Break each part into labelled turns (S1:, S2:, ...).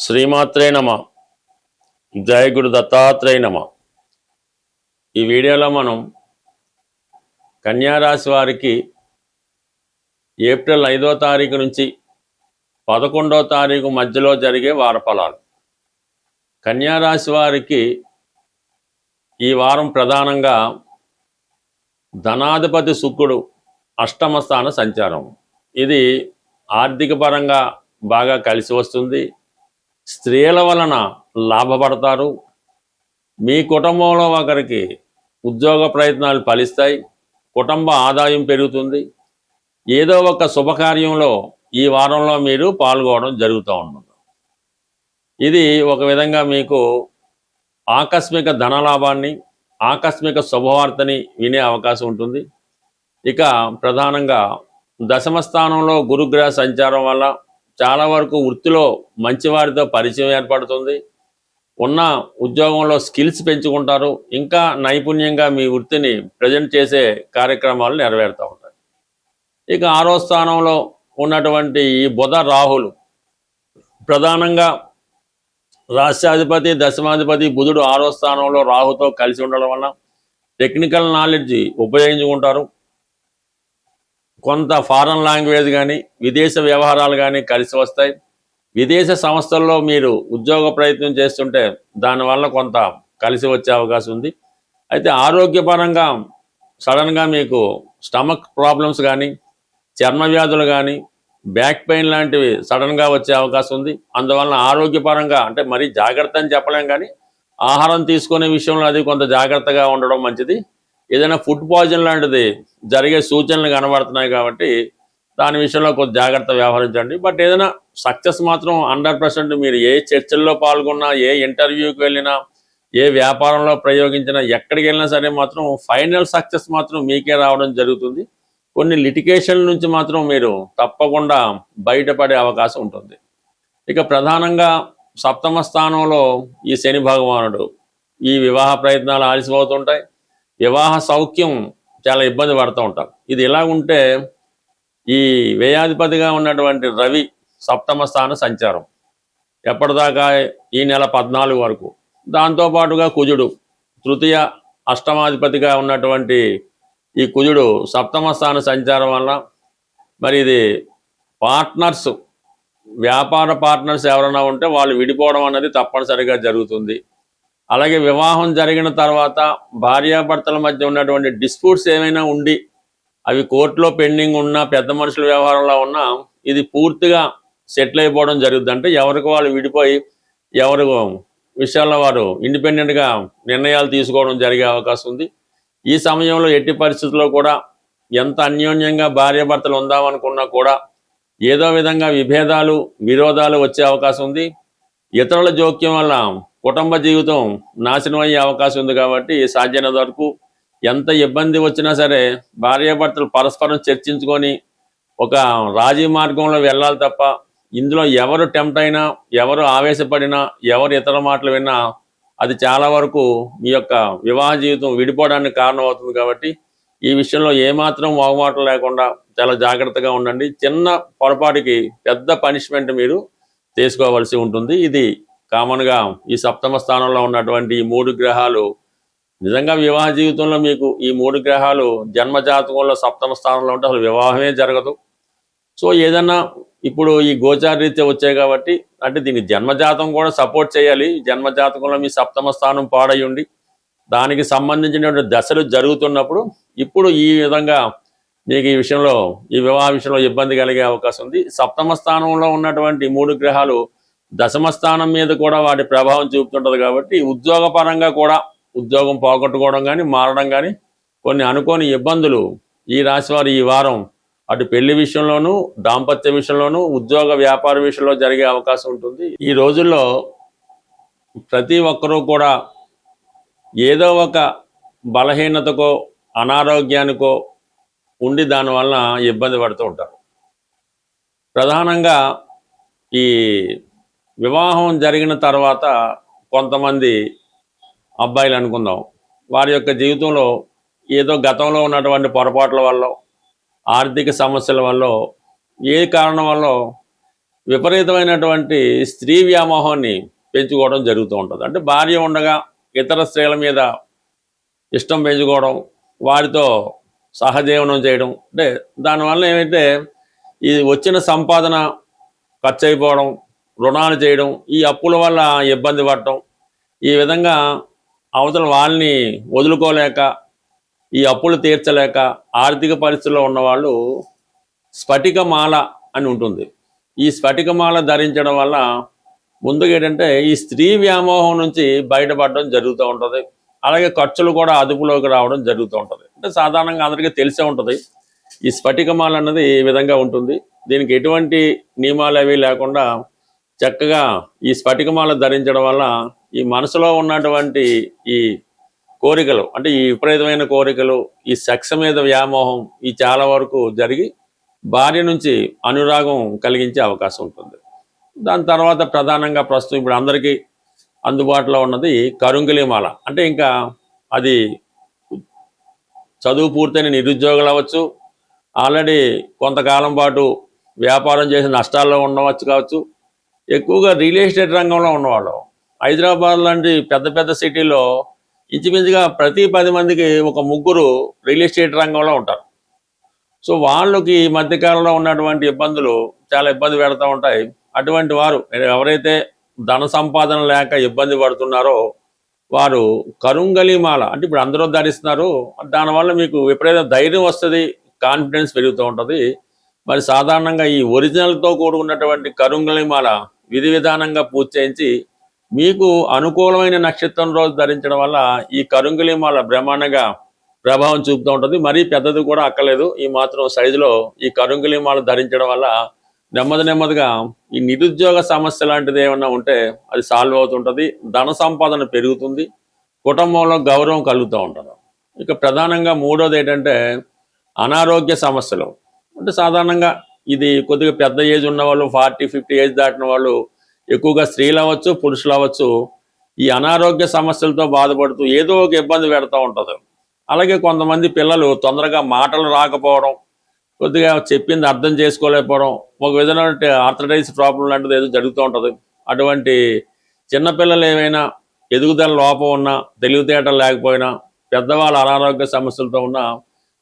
S1: శ్రీమాత్రే నమ. జయ గురు దత్తాత్రేయ నమ. ఈ వీడియోలో మనం కన్యారాశి వారికి ఏప్రిల్ 5వ తారీఖు నుంచి 11వ తారీఖు మధ్యలో జరిగే వారఫలాలు. కన్యారాశి వారికి ఈ వారం ప్రధానంగా ధనాధిపతి శుక్రుడు అష్టమ స్థాన సంచారం. ఇది ఆర్థిక పరంగా బాగా కలిసి వస్తుంది. స్త్రీల వలన లాభపడతారు. మీ కుటుంబంలో ఒకరికి ఉద్యోగ ప్రయత్నాలు ఫలిస్తాయి. కుటుంబ ఆదాయం పెరుగుతుంది. ఏదో ఒక శుభకార్యంలో ఈ వారంలో మీరు పాల్గొనడం జరుగుతూ ఉంటుంది. ఇది ఒక విధంగా మీకు ఆకస్మిక ధనలాభాన్ని, ఆకస్మిక శుభవార్తని వినే అవకాశం ఉంటుంది. ఇక ప్రధానంగా దశమ స్థానంలో గురుగ్రహ సంచారం వల్ల చాలా వరకు వృత్తిలో మంచివారితో పరిచయం ఏర్పడుతుంది. ఉన్న ఉద్యోగంలో స్కిల్స్ పెంచుకుంటారు. ఇంకా నైపుణ్యంగా మీ వృత్తిని ప్రజెంట్ చేసే కార్యక్రమాలు నెరవేరుతూ ఉంటాయి. ఇక 6వ స్థానంలో ఉన్నటువంటి ఈ బుధ రాహులు ప్రధానంగా రాష్ట్రాధిపతి దశమాధిపతి బుధుడు 6వ స్థానంలో రాహుతో కలిసి ఉండడం వల్ల టెక్నికల్ నాలెడ్జ్ ఉపయోగించుకుంటారు. కొంత ఫారెన్ లాంగ్వేజ్ కానీ విదేశ వ్యవహారాలు కానీ కలిసి వస్తాయి. విదేశ సంస్థల్లో మీరు ఉద్యోగ ప్రయత్నం చేస్తుంటే దానివల్ల కొంత కలిసి వచ్చే అవకాశం ఉంది. అయితే ఆరోగ్యపరంగా సడన్గా మీకు స్టమక్ ప్రాబ్లమ్స్ కానీ, చర్మ వ్యాధులు కానీ, బ్యాక్ పెయిన్ లాంటివి సడన్గా వచ్చే అవకాశం ఉంది. అందువలన ఆరోగ్యపరంగా అంటే మరీ జాగ్రత్త అని చెప్పలేం, కానీ ఆహారం తీసుకునే విషయంలో అది కొంత జాగ్రత్తగా ఉండడం మంచిది. ఏదైనా ఫుడ్ పాయిజన్ లాంటిది జరిగే సూచనలు కనబడుతున్నాయి కాబట్టి దాని విషయంలో కొంచెం జాగ్రత్త వ్యవహరించండి. బట్ ఏదైనా సక్సెస్ మాత్రం 100%. మీరు ఏ చర్చల్లో పాల్గొన్నా, ఏ ఇంటర్వ్యూకి వెళ్ళినా, ఏ వ్యాపారంలో ప్రయోగించినా, ఎక్కడికి వెళ్ళినా సరే మాత్రం ఫైనల్ సక్సెస్ మాత్రం మీకే రావడం జరుగుతుంది. కొన్ని లిటిగేషన్ నుంచి మాత్రం మీరు తప్పకుండా బయటపడే అవకాశం ఉంటుంది. ఇక ప్రధానంగా సప్తమ స్థానంలో ఈ శని భగవానుడు, ఈ వివాహ ప్రయత్నాలు ఆలస్యమవుతుంటాయి. వివాహ సౌఖ్యం చాలా ఇబ్బంది పడుతూ ఉంటారు. ఇది ఇలా ఉంటే ఈ వ్యయాధిపతిగా ఉన్నటువంటి రవి సప్తమ స్థాన సంచారం ఎప్పటిదాకా ఈ నెల 14 వరకు. దాంతోపాటుగా కుజుడు తృతీయ అష్టమాధిపతిగా ఉన్నటువంటి ఈ కుజుడు సప్తమ స్థాన సంచారం వల్ల మరి ఇది పార్ట్నర్స్, వ్యాపార పార్ట్నర్స్ ఎవరైనా ఉంటే వాళ్ళు విడిపోవడం అన్నది తప్పనిసరిగా జరుగుతుంది. అలాగే వివాహం జరిగిన తర్వాత భార్యాభర్తల మధ్య ఉన్నటువంటి డిస్ప్యూట్స్ ఏమైనా ఉండి అవి కోర్టులో పెండింగ్ ఉన్నా, పెద్ద మనుషుల వ్యవహారంలో ఉన్నా ఇది పూర్తిగా సెటిల్ అయిపోవడం జరుగుతుంది. అంటే ఎవరికి వాళ్ళు విడిపోయి ఎవరి విషయాల్లో వారు ఇండిపెండెంట్గా నిర్ణయాలు తీసుకోవడం జరిగే అవకాశం ఉంది. ఈ సమయంలో ఎట్టి పరిస్థితుల్లో కూడా ఎంత అన్యోన్యంగా భార్యాభర్తలు ఉందామనుకున్నా కూడా ఏదో విధంగా విభేదాలు, విరోధాలు వచ్చే అవకాశం ఉంది. ఇతరుల జోక్యం వల్ల కుటుంబ జీవితం నాశనం అయ్యే అవకాశం ఉంది. కాబట్టి సాధ్యమైనంత వరకు ఎంత ఇబ్బంది వచ్చినా సరే భార్యాభర్తలు పరస్పరం చర్చించుకొని ఒక రాజీ మార్గంలో వెళ్ళాలి తప్ప ఇందులో ఎవరు టెంప్ట్ అయినా, ఎవరు ఆవేశపడినా, ఎవరు ఇతర మాటలు విన్నా అది చాలా వరకు మీ యొక్క వివాహ జీవితం విడిపోవడానికి కారణం అవుతుంది. కాబట్టి ఈ విషయంలో ఏమాత్రం మొహమాటం లేకుండా చాలా జాగ్రత్తగా ఉండండి. చిన్న పొరపాటుకి పెద్ద పనిష్మెంట్ మీరు తీసుకోవాల్సి ఉంటుంది. ఇది కామన్గా ఈ సప్తమ స్థానంలో ఉన్నటువంటి ఈ 3 గ్రహాలు నిజంగా వివాహ జీవితంలో మీకు ఈ 3 గ్రహాలు జన్మజాతకంలో సప్తమ స్థానంలో ఉంటే అసలు వివాహమే జరగదు. సో ఏదన్నా ఇప్పుడు ఈ గోచారరీత్యా వచ్చాయి కాబట్టి అంటే దీనికి జన్మజాతం కూడా సపోర్ట్ చేయాలి. జన్మజాతకంలో మీ సప్తమ స్థానం పాడై ఉండి దానికి సంబంధించినటువంటి దశలు జరుగుతున్నప్పుడు ఇప్పుడు ఈ విధంగా మీకు ఈ విషయంలో, ఈ వివాహ విషయంలో ఇబ్బంది కలిగే అవకాశం ఉంది. సప్తమ స్థానంలో ఉన్నటువంటి 3 గ్రహాలు దశమ స్థానం మీద కూడా వాటి ప్రభావం చూపుతుంటుంది. కాబట్టి ఉద్యోగపరంగా కూడా ఉద్యోగం పోగొట్టుకోవడం కానీ, మారడం కానీ, కొన్ని అనుకోని ఇబ్బందులు ఈ రాశివారు ఈ వారం అటు పెళ్లి విషయంలోనూ, దాంపత్య విషయంలోనూ, ఉద్యోగ వ్యాపార విషయంలో జరిగే అవకాశం ఉంటుంది. ఈ రోజుల్లో ప్రతి ఒక్కరూ కూడా ఏదో ఒక బలహీనతకో, అనారోగ్యానికో ఉండి దానివల్ల ఇబ్బంది పడుతూ ఉంటారు. ప్రధానంగా ఈ వివాహం జరిగిన తర్వాత కొంతమంది అబ్బాయిలు అనుకుందాం, వారి యొక్క జీవితంలో ఏదో గతంలో ఉన్నటువంటి పొరపాట్ల వల్ల, ఆర్థిక సమస్యల వల్ల, ఏ కారణం వల్ల విపరీతమైనటువంటి స్త్రీ వ్యామోహాన్ని పెంచుకోవడం జరుగుతూ ఉంటుంది. అంటే భార్య ఉండగా ఇతర స్త్రీల మీద ఇష్టం పెంచుకోవడం, వారితో సహజీవనం చేయడం, అంటే దానివల్ల ఏమైతే ఈ వచ్చిన సంపాదన ఖర్చు అయిపోవడం, రుణాలు చేయడం, ఈ అప్పుల వల్ల ఇబ్బంది పడటం, ఈ విధంగా అవతల వాళ్ళని వదులుకోలేక, ఈ అప్పులు తీర్చలేక ఆర్థిక పరిస్థితుల్లో ఉన్నవాళ్ళు స్ఫటికమాల అని ఉంటుంది. ఈ స్ఫటికమాల ధరించడం వల్ల ముందుగా ఏంటంటే ఈ స్త్రీ వ్యామోహం నుంచి బయటపడడం జరుగుతూ ఉంటుంది. అలాగే ఖర్చులు కూడా అదుపులోకి రావడం జరుగుతూ ఉంటుంది. అంటే సాధారణంగా అందరికీ తెలిసే ఉంటుంది ఈ స్ఫటికమాల అన్నది ఈ విధంగా ఉంటుంది. దీనికి ఎటువంటి నియమాలు అవి లేకుండా చక్కగా ఈ స్ఫటికమాల ధరించడం వల్ల ఈ మనసులో ఉన్నటువంటి ఈ కోరికలు, అంటే ఈ విపరీతమైన కోరికలు, ఈ సెక్స్ మీద వ్యామోహం, ఈ చాలా వరకు జరిగి భార్య నుంచి అనురాగం కలిగించే అవకాశం ఉంటుంది. దాని తర్వాత ప్రధానంగా ప్రస్తుతం ఇప్పుడు అందరికీ అందుబాటులో ఉన్నది కరుంగిలి మాల. అంటే ఇంకా అది చదువు పూర్తయిన నిరుద్యోగులు అవ్వచ్చు, ఆల్రెడీ కొంతకాలం పాటు వ్యాపారం చేసి నష్టాల్లో ఉండవచ్చు కావచ్చు, ఎక్కువగా రియల్ ఎస్టేట్ రంగంలో ఉన్నవాళ్ళు. హైదరాబాద్ లాంటి పెద్ద పెద్ద సిటీలో ఇంచుమించుగా ప్రతి 10 మందికి ఒక ముగ్గురు రియల్ ఎస్టేట్ రంగంలో ఉంటారు. సో వాళ్ళకి ఈ మధ్యకాలంలో ఉన్నటువంటి ఇబ్బందులు చాలా ఇబ్బంది పెడతా ఉంటాయి. అటువంటి వారు ఎవరైతే ధన సంపాదన లేక ఇబ్బంది పడుతున్నారో వారు కరుంగలి మాల, అంటే ఇప్పుడు అందరూ ధరిస్తున్నారు, దానివల్ల మీకు విపరీత ధైర్యం వస్తుంది, కాన్ఫిడెన్స్ పెరుగుతూ ఉంటుంది. మరి సాధారణంగా ఈ ఒరిజినల్తో కూడుకున్నటువంటి కరుంగలి మాల విధి విధానంగా పూజ చేయించి మీకు అనుకూలమైన నక్షత్రం రోజు ధరించడం వల్ల ఈ కరుంగలి మాల బ్రహ్మాండంగా ప్రభావం చూపుతూ ఉంటుంది. మరీ పెద్దది కూడా అక్కర్లేదు, ఈ మాత్రం సైజులో ఈ కరుంగలి మాల ధరించడం వల్ల నెమ్మదిగా ఈ నిరుద్యోగ సమస్య లాంటిది ఏమన్నా ఉంటే అది సాల్వ్ అవుతుంటుంది, ధన సంపాదన పెరుగుతుంది, కుటుంబంలో గౌరవం కలుగుతూ ఉంటుంది. ఇక ప్రధానంగా మూడోది ఏంటంటే అనారోగ్య సమస్యలు. అంటే సాధారణంగా ఇది కొద్దిగా పెద్ద ఏజ్ ఉన్న వాళ్ళు, 40-50 ఏజ్ దాటిన వాళ్ళు, ఎక్కువగా స్త్రీలు అవ్వచ్చు పురుషులు అవ్వచ్చు, ఈ అనారోగ్య సమస్యలతో బాధపడుతూ ఏదో ఒక ఇబ్బంది పెడతా ఉంటుంది. అలాగే కొంతమంది పిల్లలు తొందరగా మాటలు రాకపోవడం, కొద్దిగా చెప్పింది అర్థం చేసుకోలేకపోవడం, ఒక విధమైన ఆర్థరైటిస్ ప్రాబ్లం లాంటిది ఏదో జరుగుతూ ఉంటుంది. అటువంటి చిన్నపిల్లలు ఏమైనా ఎదుగుదల లోపం ఉన్నా, తెలివితేటలు లేకపోయినా, పెద్దవాళ్ళ అనారోగ్య సమస్యలతో ఉన్న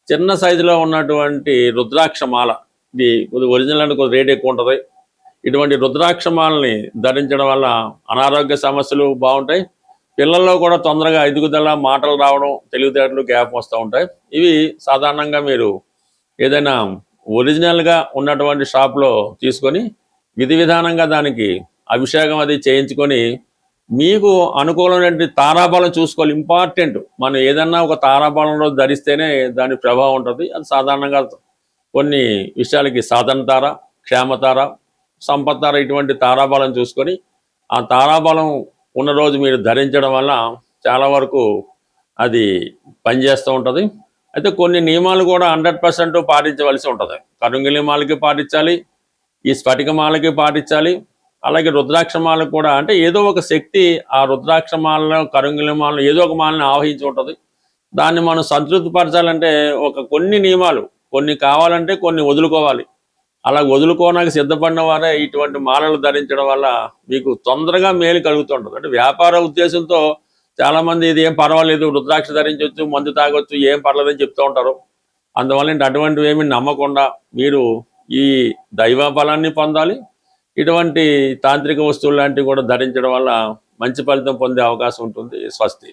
S1: చిన్న సైజులో ఉన్నటువంటి రుద్రాక్షమాల, ఇది కొద్దిగా ఒరిజినల్ అంటే కొద్దిగా రేట్ ఎక్కువ ఉంటుంది. ఇటువంటి రుద్రాక్షమాలని ధరించడం వల్ల అనారోగ్య సమస్యలు బాగుంటాయి, పిల్లల్లో కూడా తొందరగా ఎదుగుదల, మాటలు రావడం, తెలివితేటలు గ్యాప్ వస్తూ ఉంటాయి. ఇవి సాధారణంగా మీరు ఏదైనా ఒరిజినల్గా ఉన్నటువంటి షాప్లో తీసుకొని విధి విధానంగా దానికి అభిషేకం అది చేయించుకొని మీకు అనుకూలమైన తారాబలం చూసుకోవాలి. ఇంపార్టెంట్, మనం ఏదన్నా ఒక తారాబలంలో ధరిస్తేనే దాని ప్రభావం ఉంటుంది. అది సాధారణంగా కొన్ని విషయాలకి సాధన తార, క్షేమతార, సంపత్తార, ఇటువంటి తారాబలం చూసుకొని ఆ తారాబలం ఉన్న రోజు మీరు ధరించడం వల్ల చాలా వరకు అది పనిచేస్తూ ఉంటుంది. అయితే కొన్ని నియమాలు కూడా 100% పాటించవలసి ఉంటుంది. కరుంగిలి మాలకి పాటించాలి, ఈ స్ఫటికమాలకి పాటించాలి, అలాగే రుద్రాక్షమాలకు కూడా. అంటే ఏదో ఒక శక్తి ఆ రుద్రాక్షమాలలో, కరుంగిలి మాలను ఏదో ఒక మాలని ఆవహించి ఉంటుంది. దాన్ని మనం సంతృప్తిపరచాలంటే కొన్ని నియమాలు, కొన్ని కావాలంటే కొన్ని వదులుకోవాలి. అలా వదులుకోవడానికి సిద్ధపడిన వారే ఇటువంటి మాలలు ధరించడం వల్ల మీకు తొందరగా మేలు కలుగుతుంటుంది. అంటే వ్యాపార ఉద్దేశంతో చాలామంది ఇది ఏం పర్వాలేదు, రుద్రాక్ష ధరించవచ్చు, మందు తాగొచ్చు, ఏం పర్లేదని చెప్తూ ఉంటారు. అందువల్ల అటువంటివి ఏమి నమ్మకుండా మీరు ఈ దైవ బలాన్ని పొందాలి. ఇటువంటి తాంత్రిక వస్తువులు లాంటివి కూడా ధరించడం వల్ల మంచి ఫలితం పొందే అవకాశం ఉంటుంది. స్వస్తి.